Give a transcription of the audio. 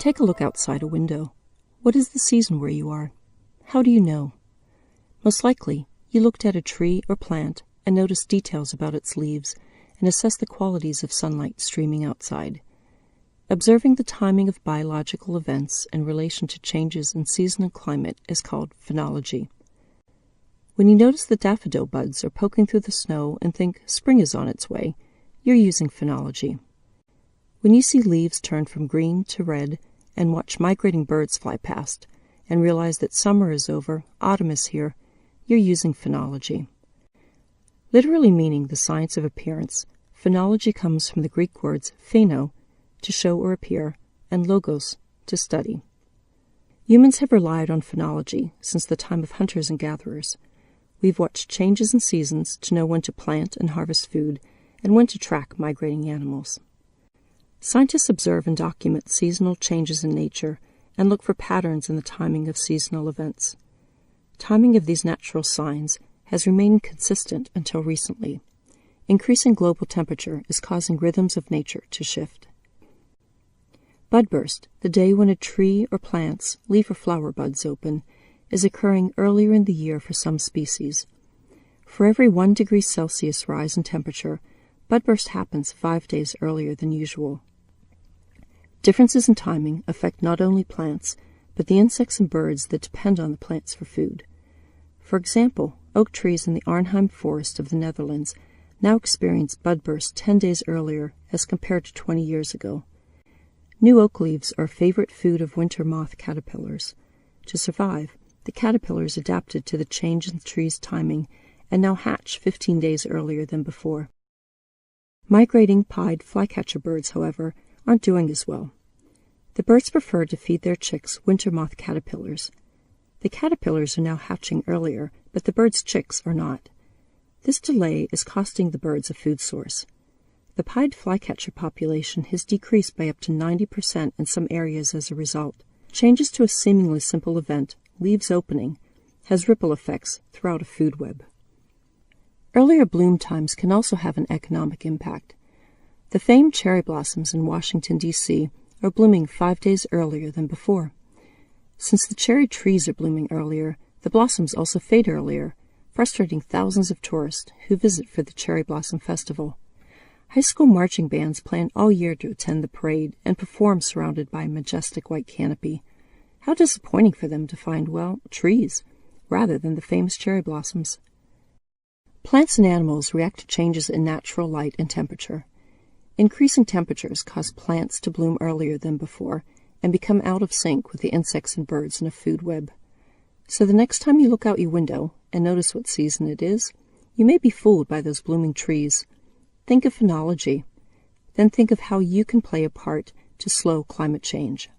Take a look outside a window. What is the season where you are? How do you know? Most likely, you looked at a tree or plant and noticed details about its leaves and assessed the qualities of sunlight streaming outside. Observing the timing of biological events in relation to changes in season and climate is called phenology. When you notice the daffodil buds are poking through the snow and think spring is on its way, you're using phenology. When you see leaves turn from green to red and watch migrating birds fly past and realize that summer is over, autumn is here, you're using phenology. Literally meaning the science of appearance, phenology comes from the Greek words pheno, to show or appear, and logos, to study. Humans have relied on phenology since the time of hunters and gatherers. We've watched changes in seasons to know when to plant and harvest food and when to track migrating animals. Scientists observe and document seasonal changes in nature and look for patterns in the timing of seasonal events. Timing of these natural signs has remained consistent until recently. Increasing global temperature is causing rhythms of nature to shift. Budburst, the day when a tree or plant's leaf or flower buds open, is occurring earlier in the year for some species. For every 1 degree Celsius rise in temperature, budburst happens 5 days earlier than usual. Differences in timing affect not only plants, but the insects and birds that depend on the plants for food. For example, oak trees in the Arnhem forest of the Netherlands now experience budburst 10 days earlier as compared to 20 years ago. New oak leaves are a favorite food of winter moth caterpillars. To survive, the caterpillars adapted to the change in the tree's timing and now hatch 15 days earlier than before. Migrating pied flycatcher birds, however, aren't doing as well. The birds prefer to feed their chicks winter moth caterpillars. The caterpillars are now hatching earlier, but the birds' chicks are not. This delay is costing the birds a food source. The pied flycatcher population has decreased by up to 90% in some areas as a result. Changes to a seemingly simple event, leaves opening, has ripple effects throughout a food web. Earlier bloom times can also have an economic impact. The famed cherry blossoms in Washington, D.C. are blooming 5 days earlier than before. Since the cherry trees are blooming earlier, the blossoms also fade earlier, frustrating thousands of tourists who visit for the Cherry Blossom Festival. High school marching bands plan all year to attend the parade and perform surrounded by a majestic white canopy. How disappointing for them to find, well, trees, rather than the famous cherry blossoms. Plants and animals react to changes in natural light and temperature. Increasing temperatures cause plants to bloom earlier than before and become out of sync with the insects and birds in a food web. So the next time you look out your window and notice what season it is, you may be fooled by those blooming trees. Think of phenology. Then think of how you can play a part to slow climate change.